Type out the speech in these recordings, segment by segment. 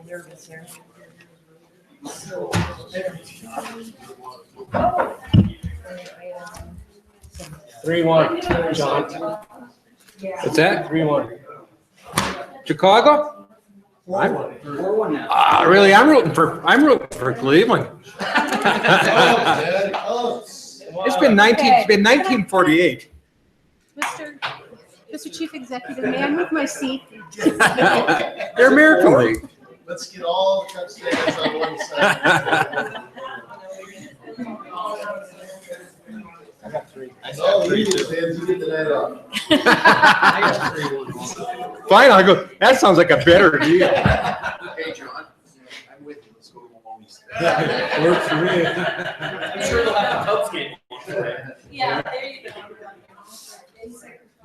Nervous here. 3-1, John. What's that? 3-1. Chicago? 4-1 now. Really? I'm rooting for Cleveland. It's been 1948. Mr. Chief Executive, may I move my seat? They're American League. Let's get all the touchdowns on one side. I got 3. Oh, you just hands you get the night off. Fine, I'll go. That sounds like a better deal. Hey, John, I'm with you. Let's go to Maloney's. Works for me. I'm sure they'll have a Cubs game. Yeah, there you go.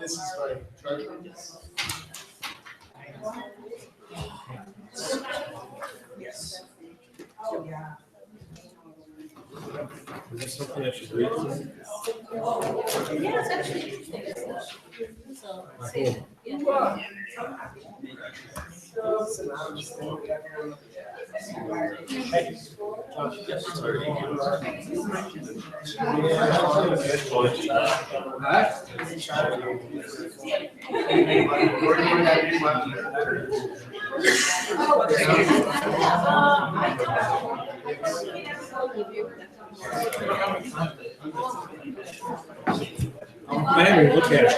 This is fine. Try to- Yes. Is this something I should read? Yeah, it's actually interesting. So, Man, look at it.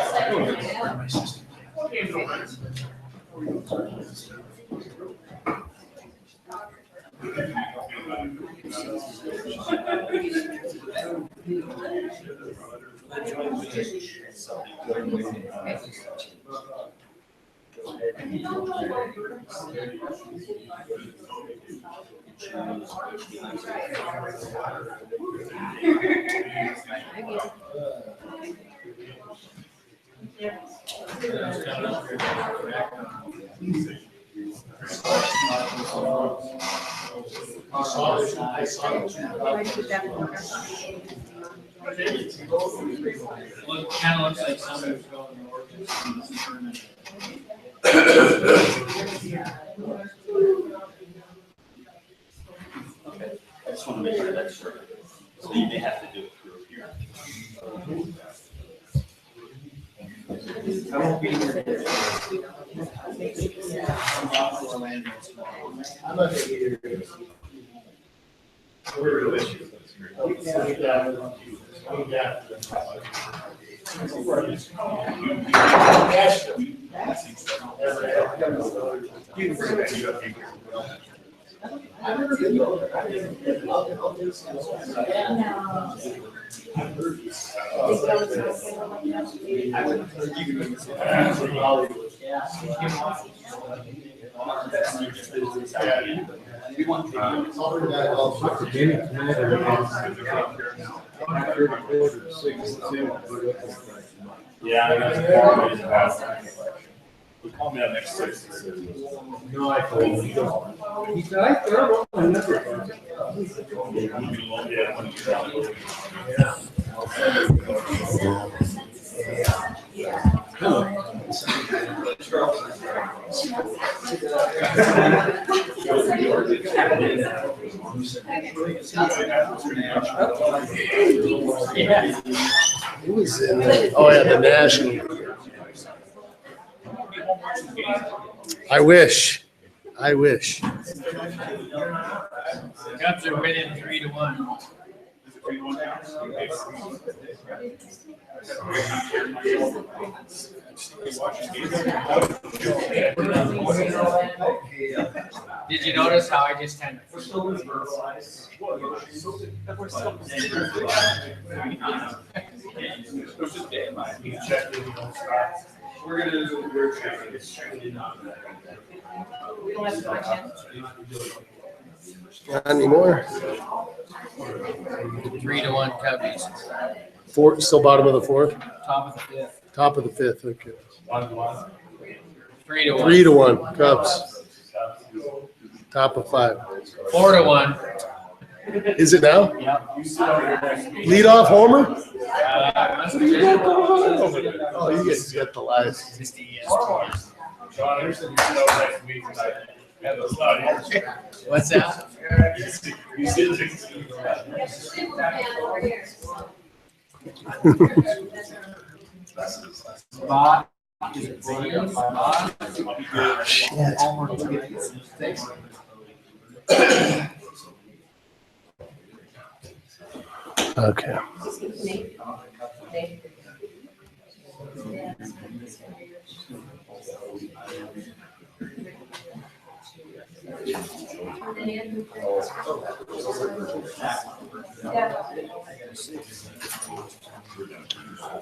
I saw it. Well, it kind of looks like somebody's going north. Okay, I just want to make sure that's true. So you may have to do it through here. I won't be here. I'm not gonna get here. We're real issues. Call me up next week. No, I told him. He said, I don't know. It was in the, oh yeah, the national. I wish. Cubs are winning 3-1. Did you notice how I just kind of? Got any more? 3-1 Cubbies. Four, still bottom of the fourth, Top of the fifth. top of the fifth, okay. 3-1. 3-1, Cubs. Top of five. 4-1. Is it now? Yep. Lead off homer? Must have been- Oh, you guys got the lies. Just the ESPN. John Anderson, you know, next week, I have those audience. What's that? You see Bob? Okay.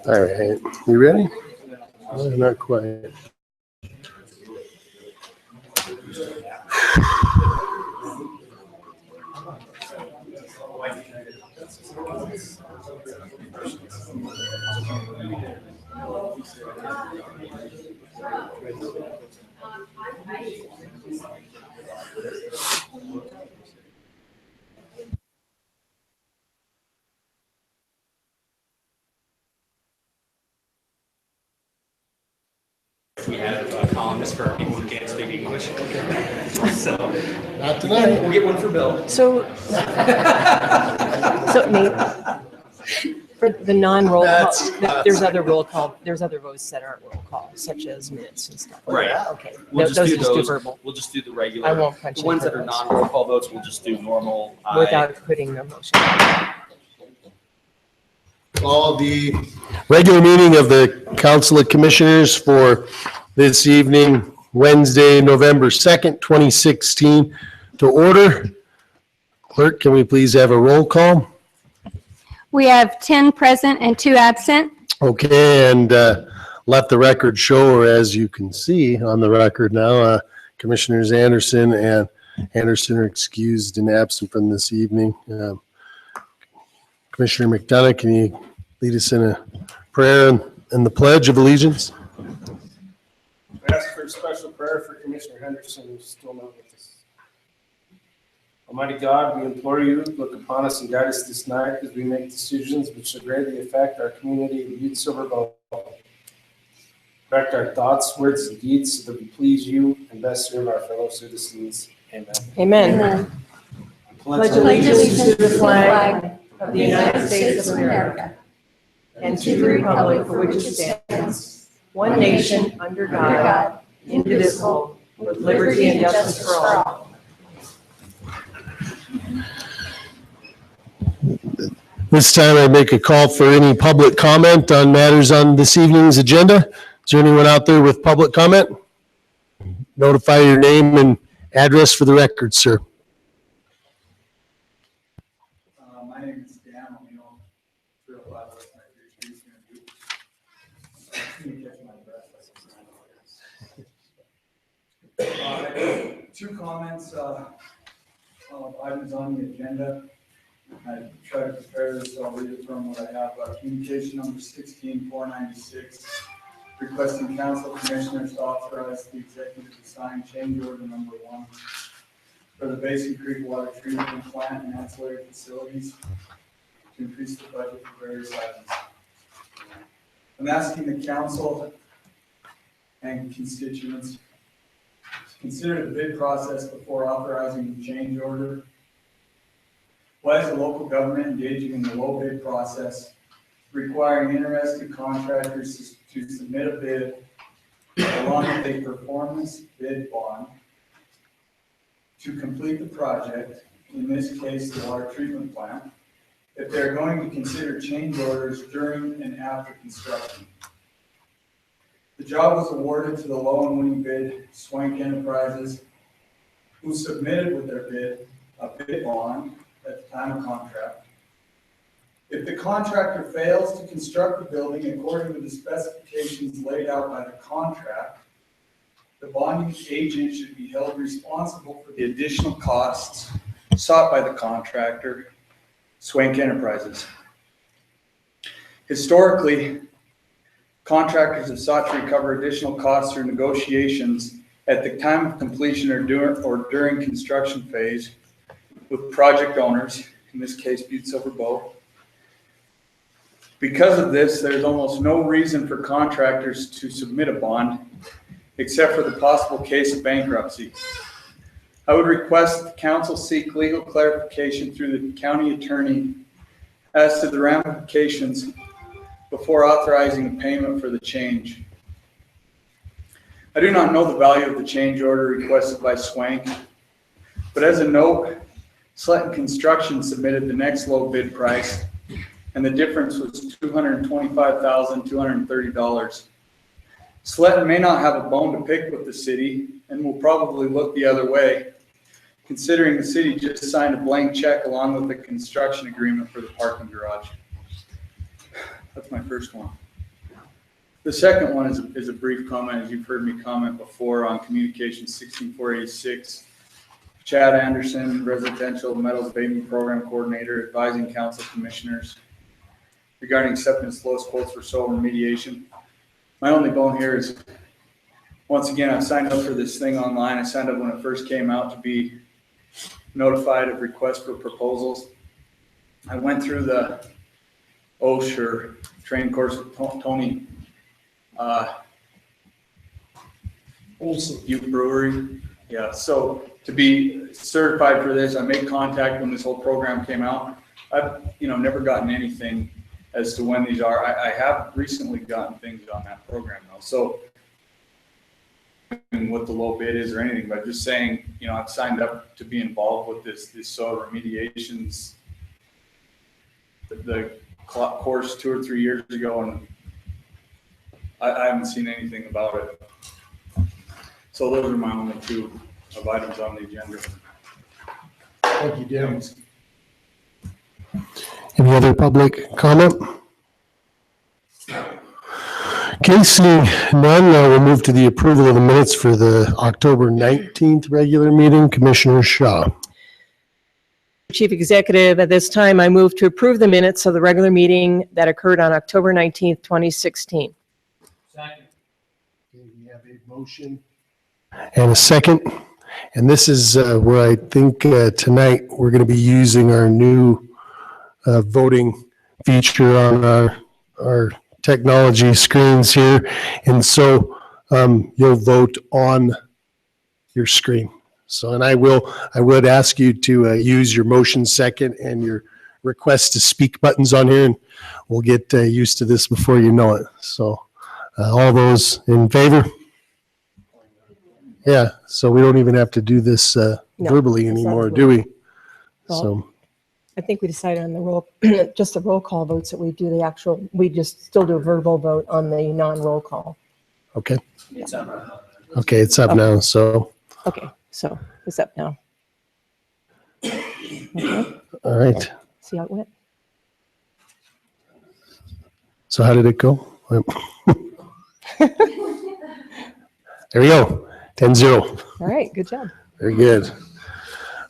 All right, you ready? Oh, not quite. We have a columnist for people who can't speak English. So Not tonight. we'll get one for Bill. So, Nate, for the non-roll call, That's- there's other votes that aren't roll call, such as minutes and stuff. Right. Okay, We'll those just do are just do those. verbal, We'll just do the regular. I won't punch The in ones for that are those. non-roll call votes, we'll just do normal. without putting the motion. Call the regular meeting of the Council of Commissioners for this evening, Wednesday, November 2nd, 2016, to order. Clerk, can we please have a roll call? We have 10 present and 2 absent. Okay, and let the record show, or as you can see on the record now, Commissioners Anderson and Anderson are excused and absent from this evening. Commissioner McDonough, can you lead us in a prayer and the Pledge of Allegiance? I ask for a special prayer for Commissioner Henderson, who's still not with us. Almighty God, we implore you, look upon us and guide us this night as we make decisions which shall greatly affect our community of Butte-Silver. Direct our thoughts, words, and deeds so that we please you and best serve our fellow citizens. Amen. Amen. Pledge allegiance to the flag of the United States of America and to the republic for which it stands, one nation, under God, indivisible, with liberty and justice for all. This time I make a call for any public comment on matters on this evening's agenda. Is there anyone out there with public comment? Notify your name and address for the record, sir. My name is Dan O'Neill, 305 West Mercury Street here in Butte. You can catch my breath. Two comments, items on the agenda. I tried to prepare this, so I'll read it from what I have. Communication number 16496, requesting council commissioners to authorize the executive to sign change order number 1 for the Basin Creek Water Treatment Plant and ancillary facilities to increase the budget for various items. I'm asking the council and constituents to consider the bid process before authorizing the change order. Why is a local government engaging in the low bid process, requiring interested contractors to submit a bid along with a performance bid bond to complete the project, in this case, the water treatment plant, if they're going to consider change orders during and after construction? The job was awarded to the low and winning bid, Swank Enterprises, who submitted with their bid a bid bond at the time of contract. If the contractor fails to construct the building according to the specifications laid out by the contract, the bonding agent should be held responsible for the additional costs sought by the contractor, Swank Enterprises. Historically, contractors have sought to recover additional costs through negotiations at the time of completion or during construction phase with project owners, in this case Butte-Silver. Because of this, there's almost no reason for contractors to submit a bond except for the possible case of bankruptcy. I would request that the council seek legal clarification through the county attorney as to the ramifications before authorizing a payment for the change. I do not know the value of the change order requested by Swank, but as a note, Sletton Construction submitted the next low bid price, and the difference was $225,230. Sletton may not have a bone to pick with the city and will probably look the other way, considering the city just signed a blank check along with the construction agreement for the parking garage. That's my first one. The second one is a brief comment, as you've heard me comment before, on communication 16486. Chad Anderson, Residential Metals Abatement Program Coordinator, advising council commissioners regarding acceptance lowest quotes for soil remediation. My only bone here is, once again, I signed up for this thing online. I signed up when it first came out to be notified of requests for proposals. I went through the training course with Tony Olson. Butte Brewery. Yeah, so to be certified for this, I made contact when this whole program came out. I've never gotten anything as to when these are. I have recently gotten things on that program though. So what the low bid is or anything, but just saying, I've signed up to be involved with this soil remediations, the course 2 or 3 years ago, and I haven't seen anything about it. So those are my only 2 of items on the agenda. Thank you, Dan. Any other public comment? Okay, seeing none, we'll move to the approval of the minutes for the October 19th regular meeting. Commissioner Shaw. Chief Executive, at this time, I move to approve the minutes of the regular meeting that occurred on October 19th, 2016. Second. Okay, we have a motion and a second. And this is where I think tonight we're going to be using our new voting feature on our technology screens here. And so you'll vote on your screen. So, and I would ask you to use your motion second and your request to speak buttons on here, and we'll get used to this before you know it. So all those in favor? Yeah, so we don't even have to do this verbally anymore, do we? Well, So I think we decided on the roll, just the roll call votes that we just still do a verbal vote on the non-roll call. okay. It's up. Okay, it's up now, so, Okay, so it's up now. Okay. all right. See how it went? So how did it go? There we go, 10-0. All right, good job. Very good.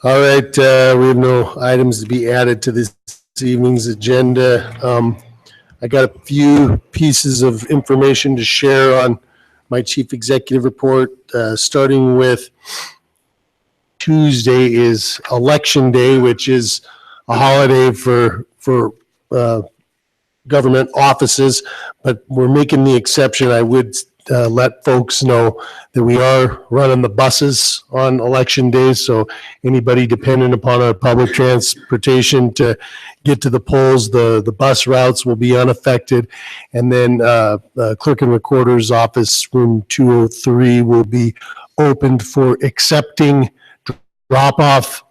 All right, we have no items to be added to this evening's agenda. I got a few pieces of information to share on my chief executive report, starting with Tuesday is Election Day, which is a holiday for government offices, but we're making the exception. I would let folks know that we are running the buses on election days, so anybody dependent upon our public transportation to get to the polls, the bus routes will be unaffected. And then clerk and recorder's office, room 203, will be opened for accepting drop-off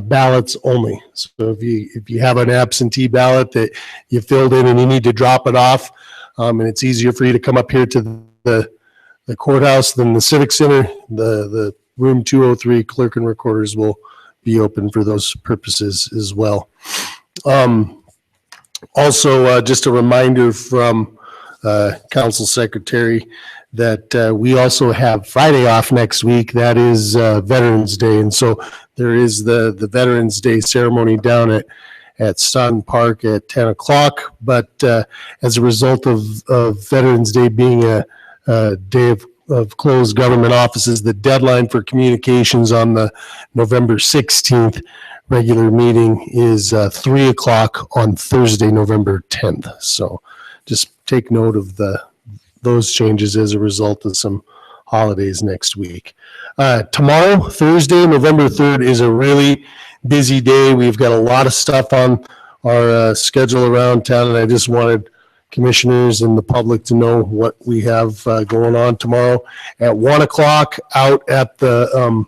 ballots only. So if you have an absentee ballot that you filled in and you need to drop it off, and it's easier for you to come up here to the courthouse than the Civic Center, the room 203 clerk and recorders will be open for those purposes as well. Also, just a reminder from Council Secretary that we also have Friday off next week. That is Veterans Day. And so there is the Veterans Day ceremony down at Stoughton Park at 10 o'clock. But as a result of Veterans Day being a day of closed government offices, the deadline for communications on the November 16th regular meeting is 3 o'clock on Thursday, November 10th. So just take note of those changes as a result of some holidays next week. Tomorrow, Thursday, November 3rd, is a really busy day. We've got a lot of stuff on our schedule around town, and I just wanted commissioners and the public to know what we have going on tomorrow. At 1 o'clock, out at the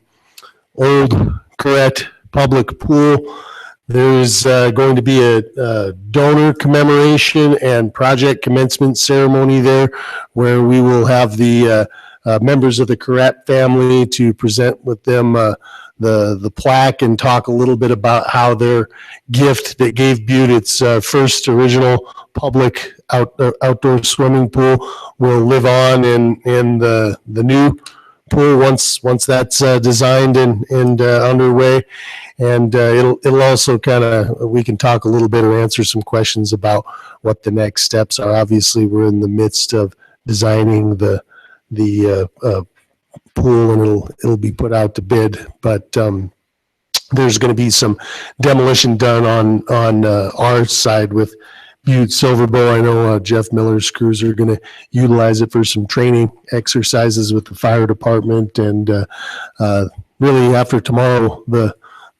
old Corrette Public Pool, there's going to be a donor commemoration and project commencement ceremony there, where we will have the members of the Corrette family to present with them the plaque and talk a little bit about how their gift that gave Butte its first original public outdoor swimming pool will live on in the new pool once that's designed and underway. And it'll also we can talk a little bit or answer some questions about what the next steps are. Obviously, we're in the midst of designing the pool, and it'll be put out to bid. But there's going to be some demolition done on our side with Butte-Silver. I know Jeff Miller's crews are going to utilize it for some training exercises with the fire department. And really, after tomorrow, the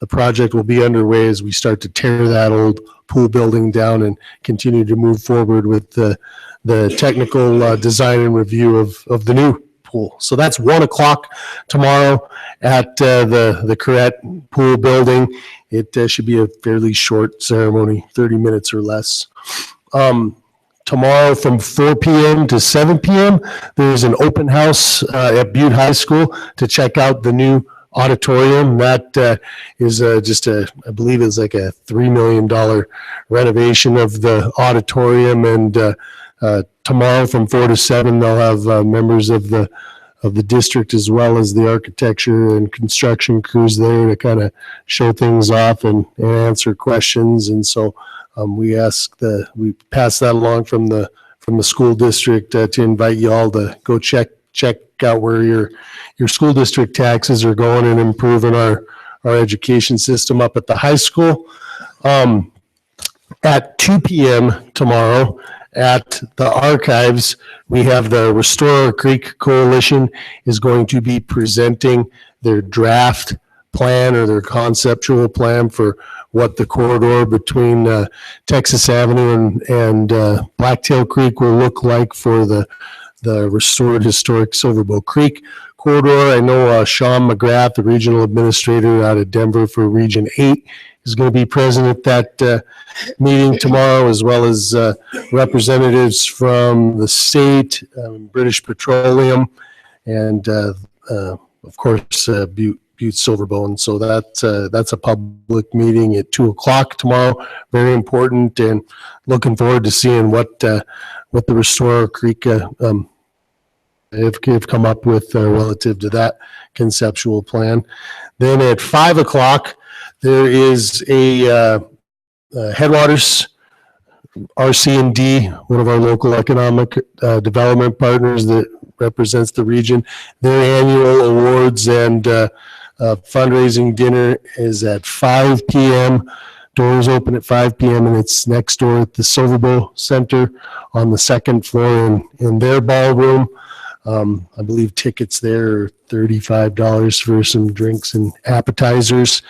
project will be underway as we start to tear that old pool building down and continue to move forward with the technical design and review of the new pool. So that's 1 o'clock tomorrow at the Corrette Pool building. It should be a fairly short ceremony, 30 minutes or less. Tomorrow from 4 p.m. to 7 p.m., there's an open house at Butte High School to check out the new auditorium. That is I believe it's like a $3 million renovation of the auditorium. And tomorrow from 4 to 7, they'll have members of the district as well as the architecture and construction crews there to kind of show things off and answer questions. And so we pass that along from the school district to invite you all to go check out where your school district taxes are going and improving our education system up at the high school. At 2 p.m. tomorrow at the archives, we have the Restore Our Creek Coalition is going to be presenting their draft plan or their conceptual plan for what the corridor between Texas Avenue and Blacktail Creek will look like for the restored historic Silverbow Creek corridor. I know Sean McGrath, the regional administrator out of Denver for Region 8, is going to be present at that meeting tomorrow, as well as representatives from the state, British Petroleum, and of course Butte Butte-Silver. So that's a public meeting at 2:00 tomorrow. Very important, and looking forward to seeing what the Restore Creek have come up with relative to that conceptual plan. Then at 5:00, there is a Headwaters RC&D, one of our local economic development partners that represents the region. Their annual awards and fundraising dinner is at 5 p.m. Doors open at 5 p.m. and it's next door at the Silver Bowl Center on the second floor in their ballroom. I believe tickets there are $35 for some drinks and appetizers.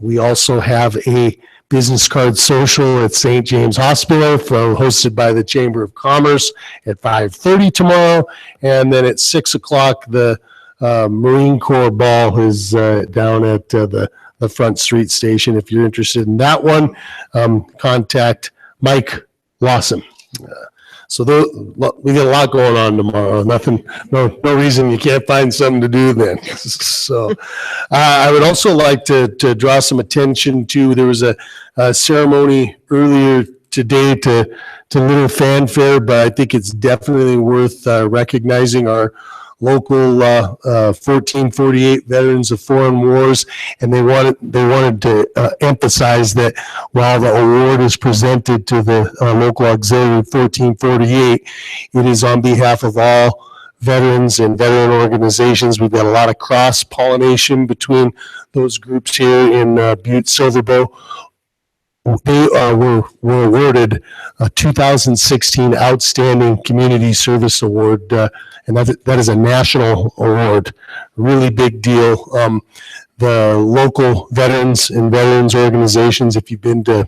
We also have a business card social at St. James Hospital hosted by the Chamber of Commerce at 5:30 tomorrow. And then at 6:00, the Marine Corps Ball is down at the Front Street Station. If you're interested in that one, contact Mike Lawson. So we got a lot going on tomorrow. No reason you can't find something to do then. So I would also like to draw some attention to, there was a ceremony earlier today to little fanfare, but I think it's definitely worth recognizing our local 1448 veterans of foreign wars, and they wanted to emphasize that while the award is presented to the local auxiliary 1448, it is on behalf of all veterans and veteran organizations. We've got a lot of cross-pollination between those groups here in Butte-Silver. They were awarded a 2016 Outstanding Community Service Award, and that is a national award. Really big deal. The local veterans and veterans organizations, if you've been to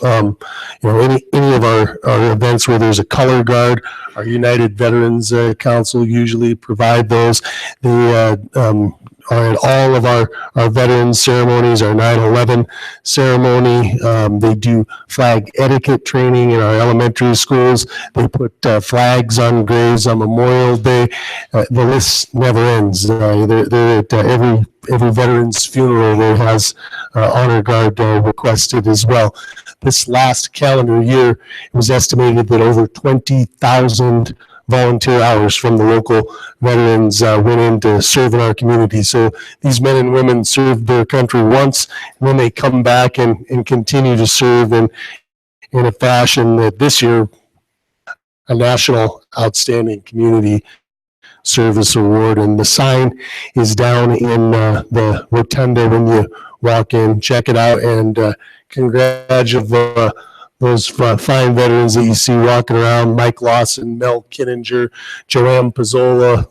any of our events where there's a color guard, our United Veterans Council usually provide those. They are at all of our veterans ceremonies, our 9/11 ceremony. They do flag etiquette training in our elementary schools. They put flags on graves on Memorial Day. The list never ends. They're at every veteran's funeral there has honor guard requested as well. This last calendar year, it was estimated that over 20,000 volunteer hours from the local veterans went in to serve in our community. So these men and women served their country once, and then they come back and continue to serve in a fashion that this year, a National Outstanding Community Service Award. And the sign is down in the rotunda when you walk in. Check it out and congratulate those fine veterans that you see walking around: Mike Lawson, Mel Kittinger, Joanne Pizzola.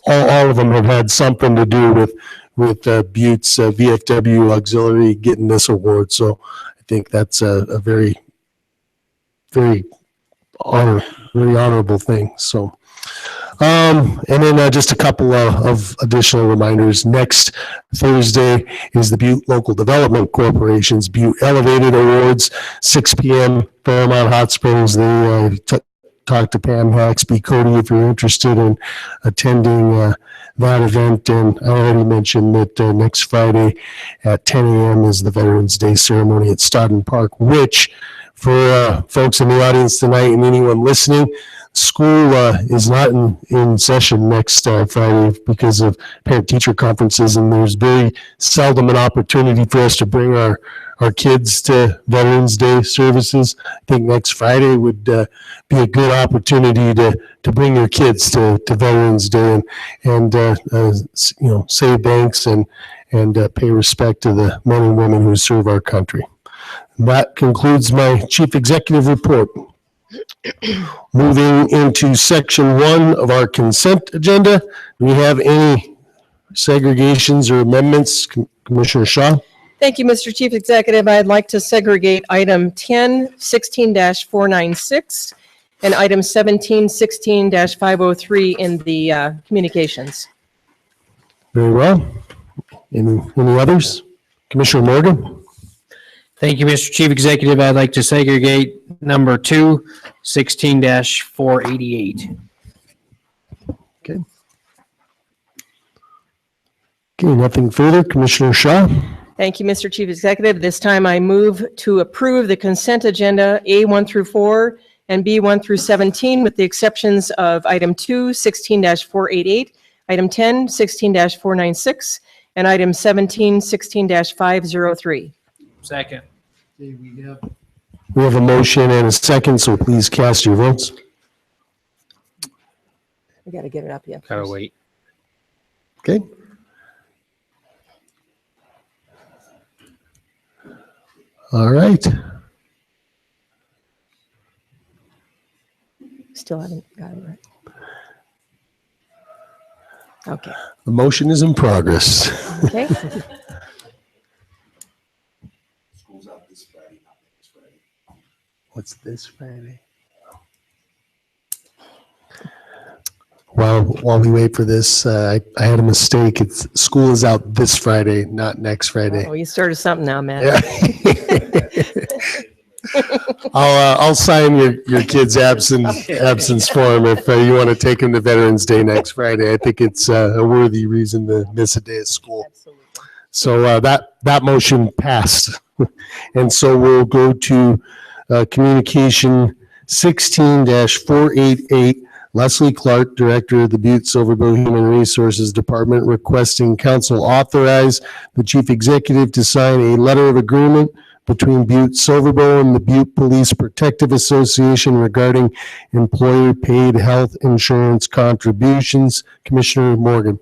All of them have had something to do with Butte's VFW auxiliary getting this award. So I think that's a very, very honorable thing. So. And then just a couple of additional reminders. Next Thursday is the Butte Local Development Corporation's Butte Elevated Awards, 6 p.m. Fairmont Hot Springs. They talk to Pam Haxby Cody if you're interested in attending that event. And I already mentioned that next Friday at 10 a.m. is the Veterans Day ceremony at Stodden Park, which for folks in the audience tonight and anyone listening, school is not in session next Friday because of parent-teacher conferences, and there's very seldom an opportunity for us to bring our kids to Veterans Day services. I think next Friday would be a good opportunity to bring your kids to Veterans Day and say thanks and pay respect to the men and women who serve our country. And that concludes my chief executive report. Moving into section 1 of our consent agenda. Do we have any segregations or amendments? Commissioner Shaw? Thank you, Mr. Chief Executive. I'd like to segregate item 1016-496 and item 1716-503 in the communications. Very well. Any others? Commissioner Morgan? Thank you, Mr. Chief Executive. I'd like to segregate number 2, 16-488. Okay. Okay, nothing further. Commissioner Shaw. Thank you, Mr. Chief Executive. This time I move to approve the consent agenda A1 through 4 and B1 through 17 with the exceptions of item 2, 16-488, item 10, 16-496, and item 17, 16-503. Second. Okay, we have a motion and a second, so please cast your votes. We got to get it up yet. Gotta wait. Okay. All right. Still haven't got it right. Okay. The motion is in progress. Okay. School's out this Friday, not next Friday. What's this Friday? While we wait for this, I had a mistake. School is out this Friday, not next Friday. Oh, you started something now, Matt. Yeah. I'll sign your kid's absence form if you want to take him to Veterans Day next Friday. I think it's a worthy reason to miss a day of school. Absolutely. So that motion passed. And so we'll go to communication 16-488. Leslie Clark, Director of the Butte-Silver Human Resources Department, requesting council authorize the Chief Executive to sign a letter of agreement between Butte-Silver and the Butte Police Protective Association regarding employer-paid health insurance contributions. Commissioner Morgan.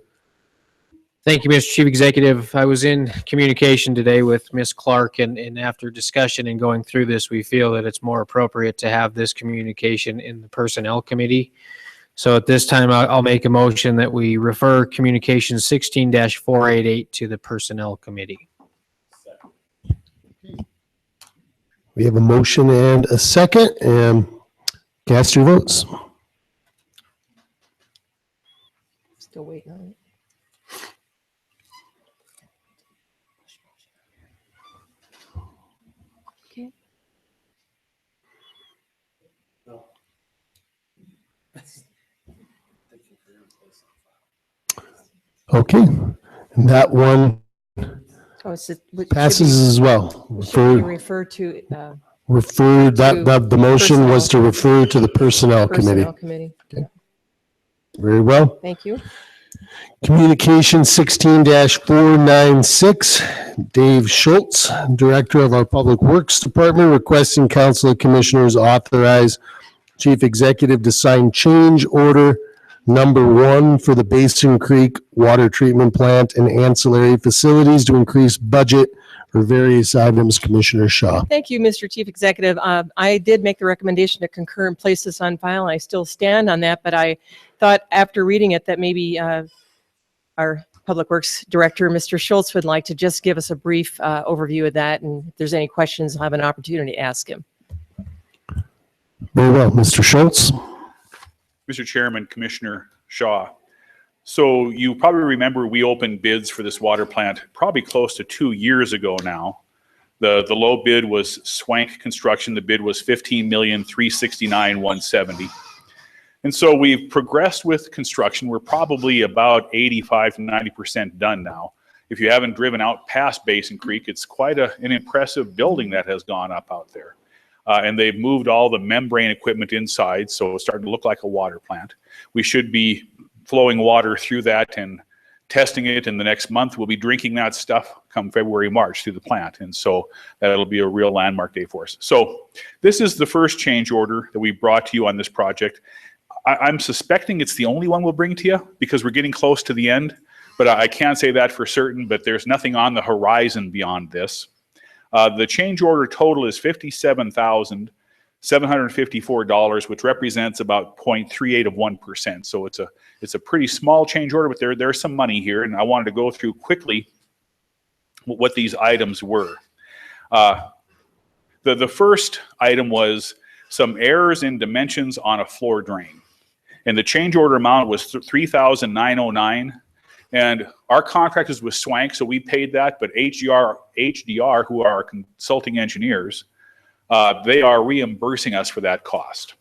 Thank you, Mr. Chief Executive. I was in communication today with Ms. Clark, and after discussion and going through this, we feel that it's more appropriate to have this communication in the Personnel Committee. So at this time, I'll make a motion that we refer communication 16-488 to the Personnel Committee. We have a motion and a second. Cast your votes. Still waiting on it. Okay. Okay. And that one Oh, it's passes as well. Refer to The motion was to refer to the Personnel Committee. Personnel Committee. Very well. Thank you. Communication 16-496, Dave Schultz, Director of our Public Works Department, requesting Council of Commissioners authorize Chief Executive to sign change order number 1 for the Basin Creek Water Treatment Plant and ancillary facilities to increase budget for various items. Commissioner Shaw. Thank you, Mr. Chief Executive. I did make the recommendation to concur and place this on file. I still stand on that, but I thought after reading it that maybe our Public Works Director, Mr. Schultz, would like to just give us a brief overview of that. And if there's any questions, I'll have an opportunity to ask him. Very well. Mr. Schultz. Mr. Chairman, Commissioner Shaw. So you probably remember we opened bids for this water plant probably close to 2 years ago now. The low bid was Swank Construction. The bid was $15,369,170. And so we've progressed with construction. We're probably about 85 to 90% done now. If you haven't driven out past Basin Creek, it's quite an impressive building that has gone up out there. And they've moved all the membrane equipment inside, so it's starting to look like a water plant. We should be flowing water through that and testing it in the next month. We'll be drinking that stuff come February, March through the plant. And so that'll be a real landmark day for us. So this is the first change order that we brought to you on this project. I'm suspecting it's the only one we'll bring to you because we're getting close to the end, but I can't say that for certain, but there's nothing on the horizon beyond this. The change order total is $57,754, which represents about 0.38 of 1%. So it's a pretty small change order, but there's some money here, and I wanted to go through quickly what these items were. The first item was some errors in dimensions on a floor drain, and the change order amount was $3,909. And our contract is with Swank, so we paid that, but HDR, who are our consulting engineers, they are reimbursing us for that cost.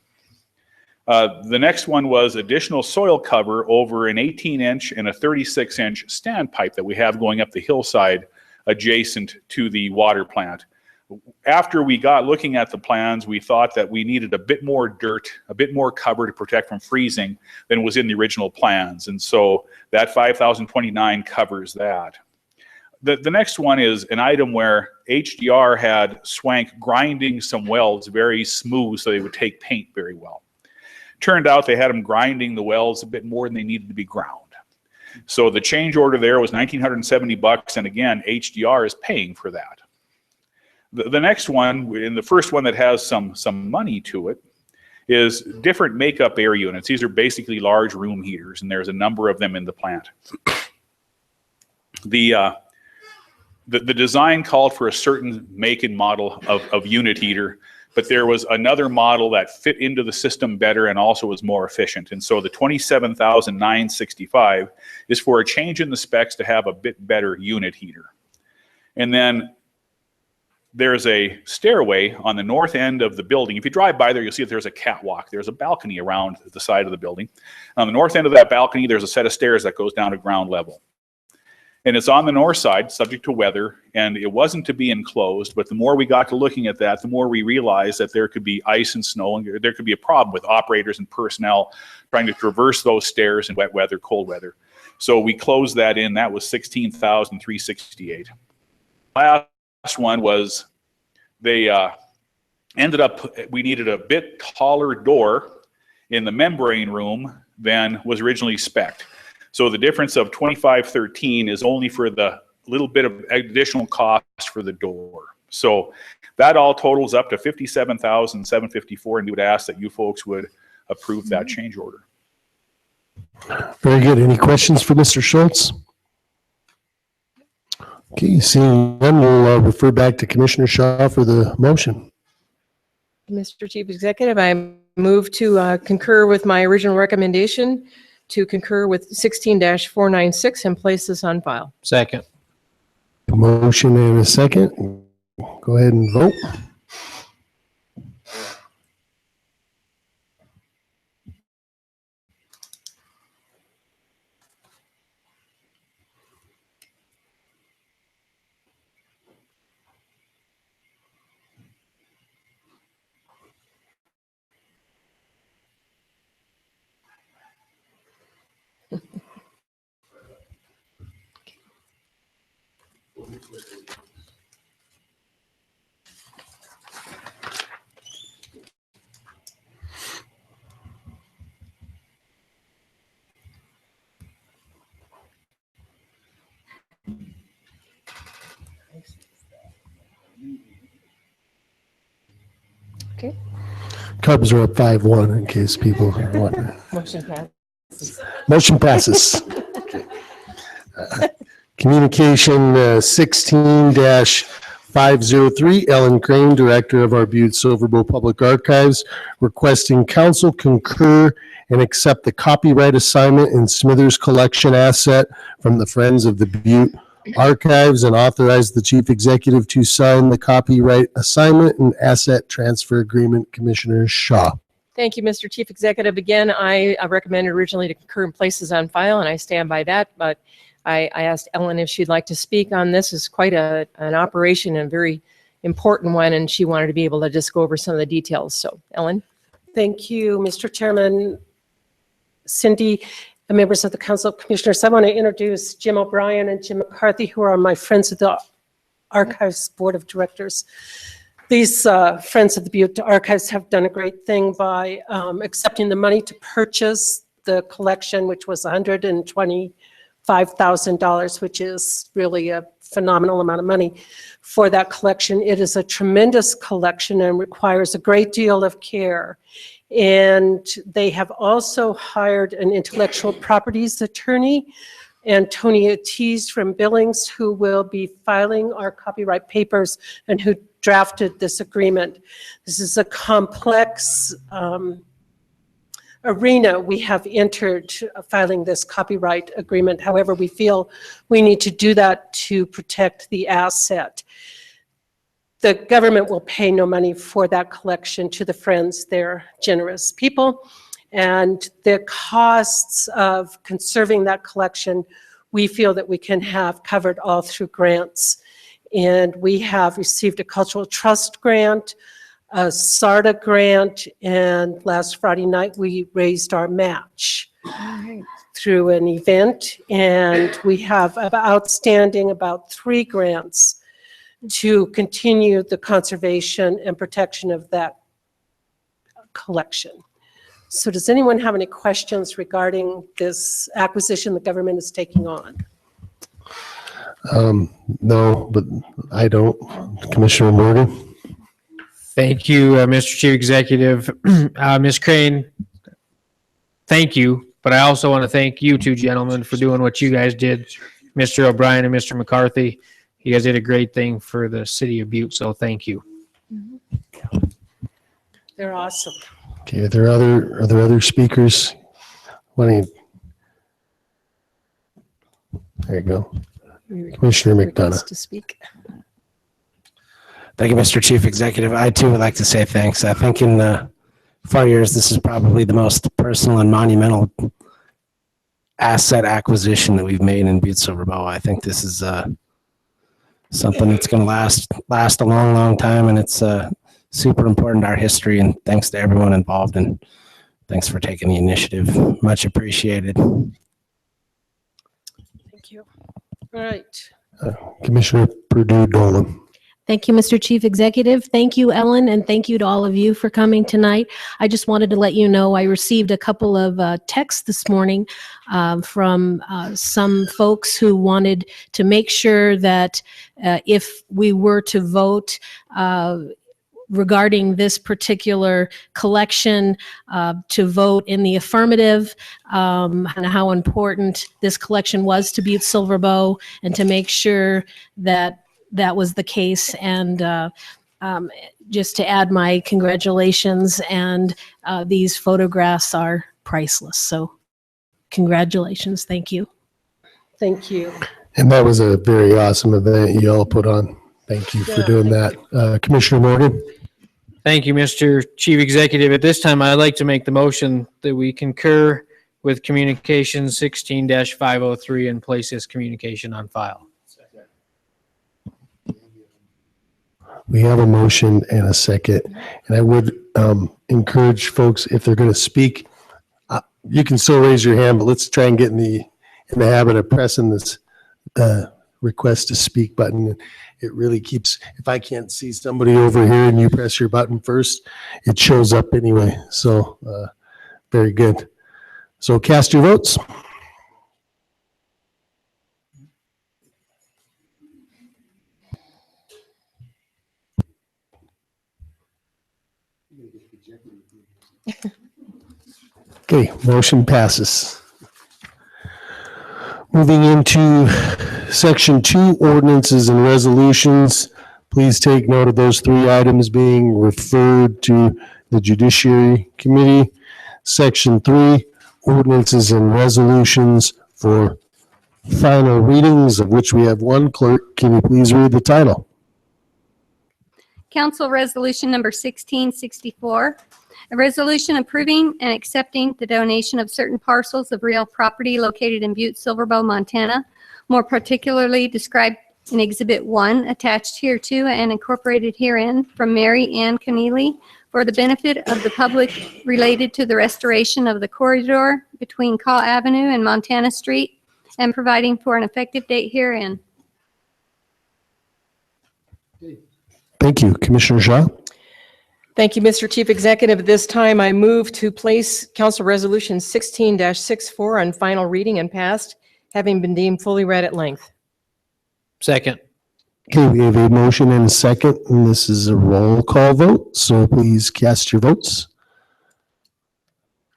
The next one was additional soil cover over an 18-inch and a 36-inch standpipe that we have going up the hillside adjacent to the water plant. After we got looking at the plans, we thought that we needed a bit more dirt, a bit more cover to protect from freezing than was in the original plans. And so that 5,029 covers that. The next one is an item where HDR had Swank grinding some welds very smooth so they would take paint very well. Turned out they had them grinding the welds a bit more than they needed to be ground. So the change order there was $1,970, and again, HDR is paying for that. The next one, and the first one that has some money to it, is different makeup air units. These are basically large room heaters, and there's a number of them in the plant. The design called for a certain make and model of unit heater, but there was another model that fit into the system better and also was more efficient. And so the $27,965 is for a change in the specs to have a bit better unit heater. And then there's a stairway on the north end of the building. If you drive by there, you'll see that there's a catwalk. There's a balcony around the side of the building. On the north end of that balcony, there's a set of stairs that goes down to ground level. And it's on the north side, subject to weather, and it wasn't to be enclosed, but the more we got to looking at that, the more we realized that there could be ice and snow, and there could be a problem with operators and personnel trying to traverse those stairs in wet weather, cold weather. So we closed that in. That was $16,368. Last one was they ended up, we needed a bit taller door in the membrane room than was originally spec'd. So the difference of $2,513 is only for the little bit of additional cost for the door. So that all totals up to $57,754, and we would ask that you folks would approve that change order. Very good. Any questions for Mr. Schultz? Okay, seeing none, we'll refer back to Commissioner Shaw for the motion. Mr. Chief Executive, I move to concur with my original recommendation to concur with 16-496 and place this on file. Second. A motion and a second. Go ahead and vote. Okay. Cubs are up 5-1 in case people are wondering. Motion passes. Motion passes. Communication 16-503, Ellen Crane, Director of our Butte-Silver Public Archives, requesting council concur and accept the copyright assignment in Smithers collection asset from the Friends of the Butte Archives and authorize the chief executive to sign the copyright assignment and asset transfer agreement. Commissioner Shaw. Thank you, Mr. Chief Executive. Again, I recommended originally to concur in places on file, and I stand by that, but I asked Ellen if she'd like to speak on this. It's quite an operation and a very important one, and she wanted to be able to just go over some of the details. So, Ellen. Thank you, Mr. Chairman, Cindy, and members of the Council of Commissioners. I want to introduce Jim O'Brien and Jim McCarthy, who are my friends of the Archives Board of Directors. These Friends of the Butte Archives have done a great thing by accepting the money to purchase the collection, which was $125,000, which is really a phenomenal amount of money for that collection. It is a tremendous collection and requires a great deal of care. And they have also hired an intellectual properties attorney, Antonia Tees from Billings, who will be filing our copyright papers and who drafted this agreement. This is a complex arena we have entered filing this copyright agreement. However, we feel we need to do that to protect the asset. The government will pay no money for that collection to the Friends. They're generous people. And the costs of conserving that collection, we feel that we can have covered all through grants. And we have received a cultural trust grant, a SARTA grant, and last Friday night we raised our match through an event. And we have outstanding about 3 grants to continue the conservation and protection of that collection. So does anyone have any questions regarding this acquisition the government is taking on? No, but I don't. Commissioner Morgan? Thank you, Mr. Chief Executive. Ms. Crane, thank you, but I also want to thank you two gentlemen for doing what you guys did. Mr. O'Brien and Mr. McCarthy, you guys did a great thing for the city of Butte, so thank you. They're awesome. Okay, are there other speakers? Why don't you? There you go. Commissioner McDonough. To speak. Thank you, Mr. Chief Executive. I too would like to say thanks. I think in 4 years, this is probably the most personal and monumental asset acquisition that we've made in Butte-Silver. I think this is something that's going to last a long, long time, and it's super important to our history. And thanks to everyone involved, and thanks for taking the initiative. Much appreciated. Thank you. All right. Commissioner Purdue-Dolan. Thank you, Mr. Chief Executive. Thank you, Ellen, and thank you to all of you for coming tonight. I just wanted to let you know I received a couple of texts this morning from some folks who wanted to make sure that if we were to vote regarding this particular collection, to vote in the affirmative, and how important this collection was to Butte-Silver Bow, and to make sure that that was the case. And just to add my congratulations, and these photographs are priceless. So congratulations. Thank you. Thank you. And that was a very awesome event you all put on. Thank you for doing that. Commissioner Morgan? Thank you, Mr. Chief Executive. At this time, I'd like to make the motion that we concur with Communication 16-503 and place this communication on file. We have a motion and a second, and I would encourage folks, if they're going to speak, you can still raise your hand, but let's try and get in the habit of pressing this request to speak button. It really keeps, if I can't see somebody over here and you press your button first, it shows up anyway. So very good. So cast your votes. Okay, motion passes. Moving into section 2, ordinances and resolutions. Please take note of those 3 items being referred to the Judiciary Committee. Section 3, ordinances and resolutions for final readings, of which we have 1. Clerk, can you please read the title? Council Resolution Number 1664, a resolution approving and accepting the donation of certain parcels of real property located in Butte-Silver, Montana, more particularly described in Exhibit 1, attached hereto and incorporated herein, from Mary Ann Keneally for the benefit of the public related to the restoration of the corridor between Caw Avenue and Montana Street, and providing for an effective date herein. Thank you. Commissioner Shaw? Thank you, Mr. Chief Executive. At this time, I move to place Council Resolution 16-64 on final reading and passed, having been deemed fully read at length. Second. Okay, we have a motion and a second, and this is a roll call vote, so please cast your votes.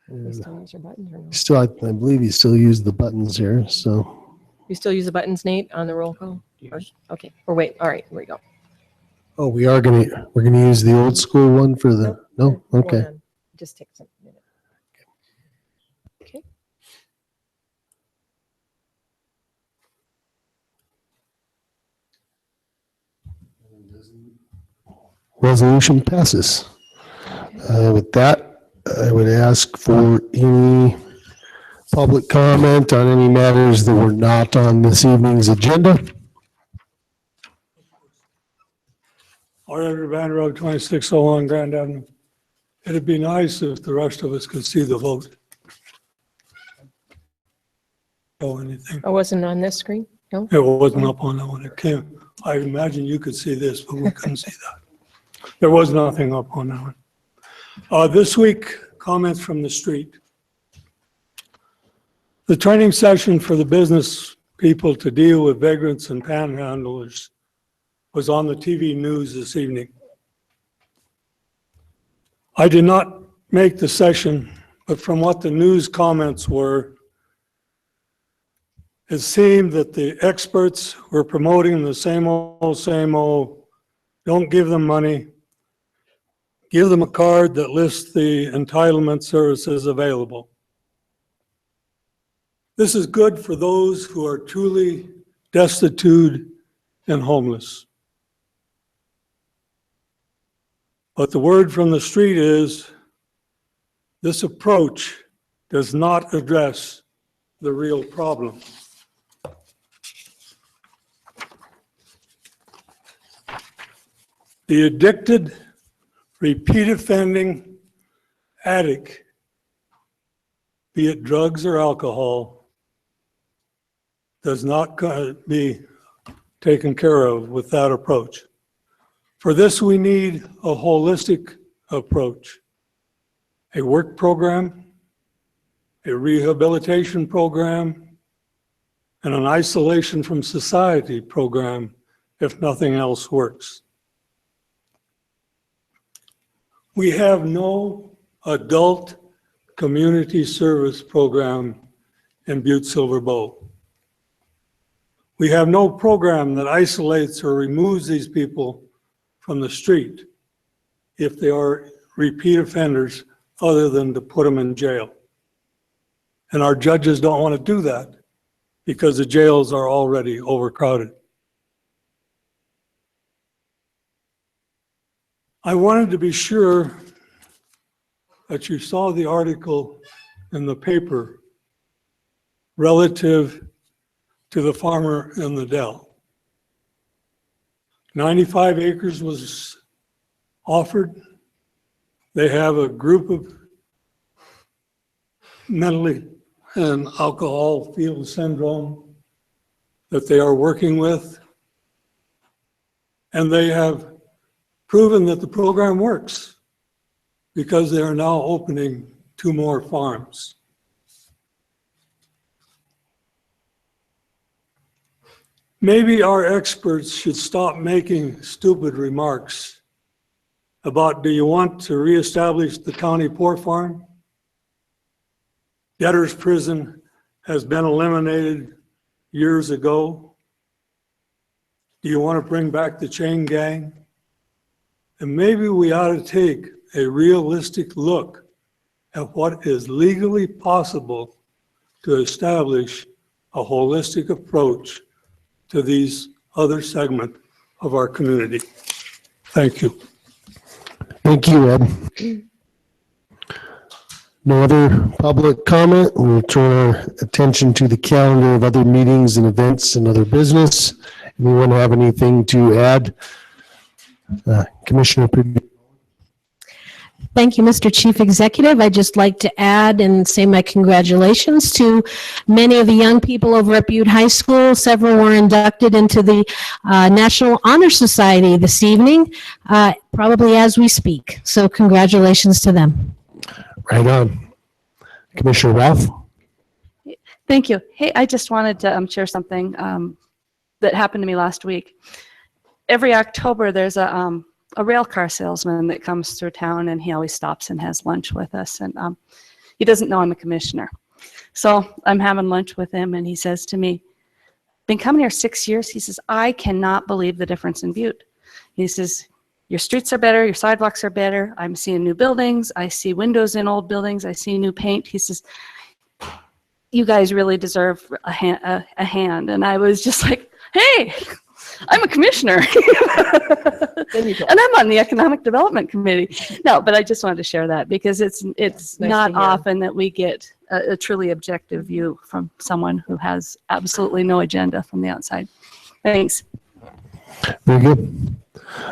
You still use your buttons or no? Still, I believe you still use the buttons here, so. You still use the buttons, Nate, on the roll call? Yes. Okay, or wait, all right, here we go. Oh, we're gonna use the old school one for the, no? Okay. Just take some minute. Okay. Resolution passes. With that, I would ask for any public comment on any matters that were not on this evening's agenda. Auditor Van Road, 2601 Grand Avenue. It'd be nice if the rest of us could see the vote. Oh, anything. I wasn't on this screen? No? It wasn't up on that one. It came. I imagine you could see this, but we couldn't see that. There was nothing up on that one. This week, comments from the street. The training session for the business people to deal with vagrants and panhandlers was on the TV news this evening. I did not make the session, but from what the news comments were, it seemed that the experts were promoting the same old, don't give them money, give them a card that lists the entitlement services available. This is good for those who are truly destitute and homeless. But the word from the street is this approach does not address the real problem. The addicted, repeat offending addict, be it drugs or alcohol, does not be taken care of with that approach. For this, we need a holistic approach, a work program, a rehabilitation program, and an isolation from society program if nothing else works. We have no adult community service program in Butte-Silver Bow. We have no program that isolates or removes these people from the street if they are repeat offenders, other than to put them in jail. And our judges don't want to do that because the jails are already overcrowded. I wanted to be sure that you saw the article in the paper relative to the farmer in the Dell. 95 acres was offered. They have a group of mentally and alcohol field syndrome that they are working with. And they have proven that the program works because they are now opening 2 more farms. Maybe our experts should stop making stupid remarks about, do you want to reestablish the county port farm? Debtor's prison has been eliminated years ago. Do you want to bring back the chain gang? And maybe we ought to take a realistic look at what is legally possible to establish a holistic approach to these other segment of our community. Thank you. Thank you, Ed. No other public comment. We'll turn our attention to the calendar of other meetings and events and other business. Anyone have anything to add? Commissioner Pugh. Thank you, Mr. Chief Executive. I'd just like to add and say my congratulations to many of the young people over at Butte High School. Several were inducted into the National Honor Society this evening, probably as we speak. So congratulations to them. Right on. Commissioner Ralph. Thank you. Hey, I just wanted to share something that happened to me last week. Every October, there's a rail car salesman that comes through town, and he always stops and has lunch with us. And he doesn't know I'm a commissioner. So I'm having lunch with him, and he says to me, been coming here 6 years. He says, I cannot believe the difference in Butte. He says, your streets are better, your sidewalks are better. I'm seeing new buildings. I see windows in old buildings. I see new paint. He says, you guys really deserve a hand. And I was just like, hey, I'm a commissioner. And I'm on the Economic Development Committee. No, but I just wanted to share that because it's Nice not to hear. often that we get a truly objective view from someone who has absolutely no agenda from the outside. Thanks. Very good.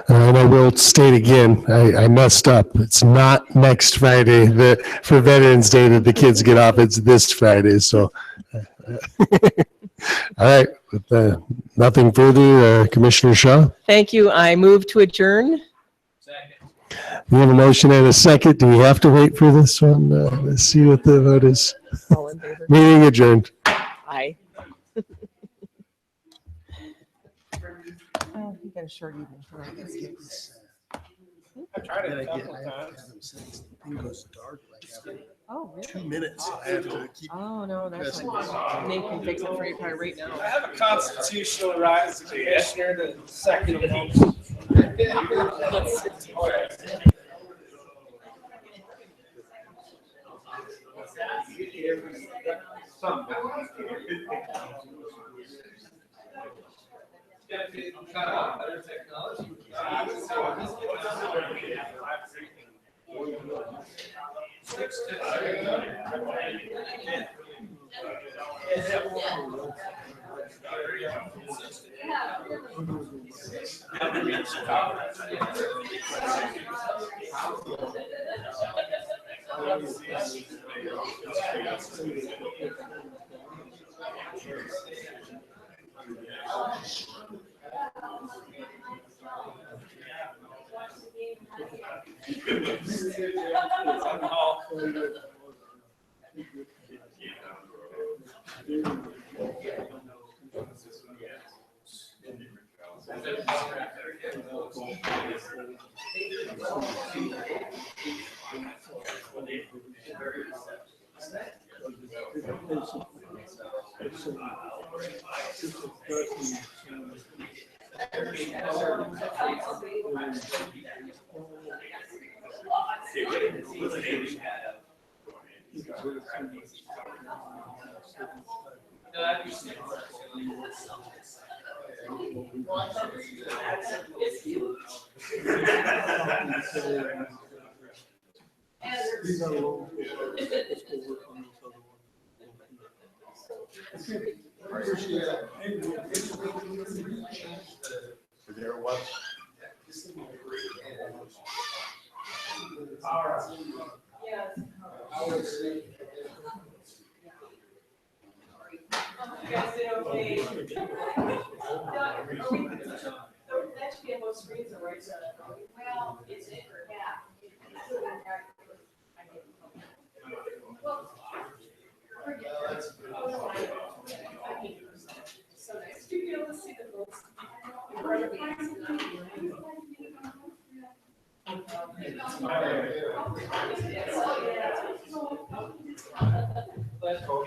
And I will state again, I messed up. It's not next Friday for Veterans Day that the kids get off. It's this Friday. So, all right. With nothing further, Commissioner Shaw, Thank you. I move to adjourn. we have a motion and a second. Do we have to wait for this one? Let's see what the vote is. All in favor? Meeting adjourned. Aye. Oh, you got a short evening. I tried it a couple of times. Thing goes dark like after Oh, really? 2 minutes. I have to keep. Oh, no, that's fine. Nate can fix it for you right now. I have a constitutional right as a commissioner to second a motion.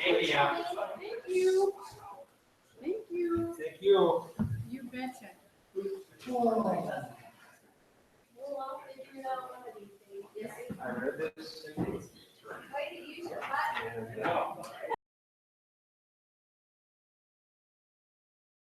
Thank you. Thank you. Thank you. You betcha. I read this.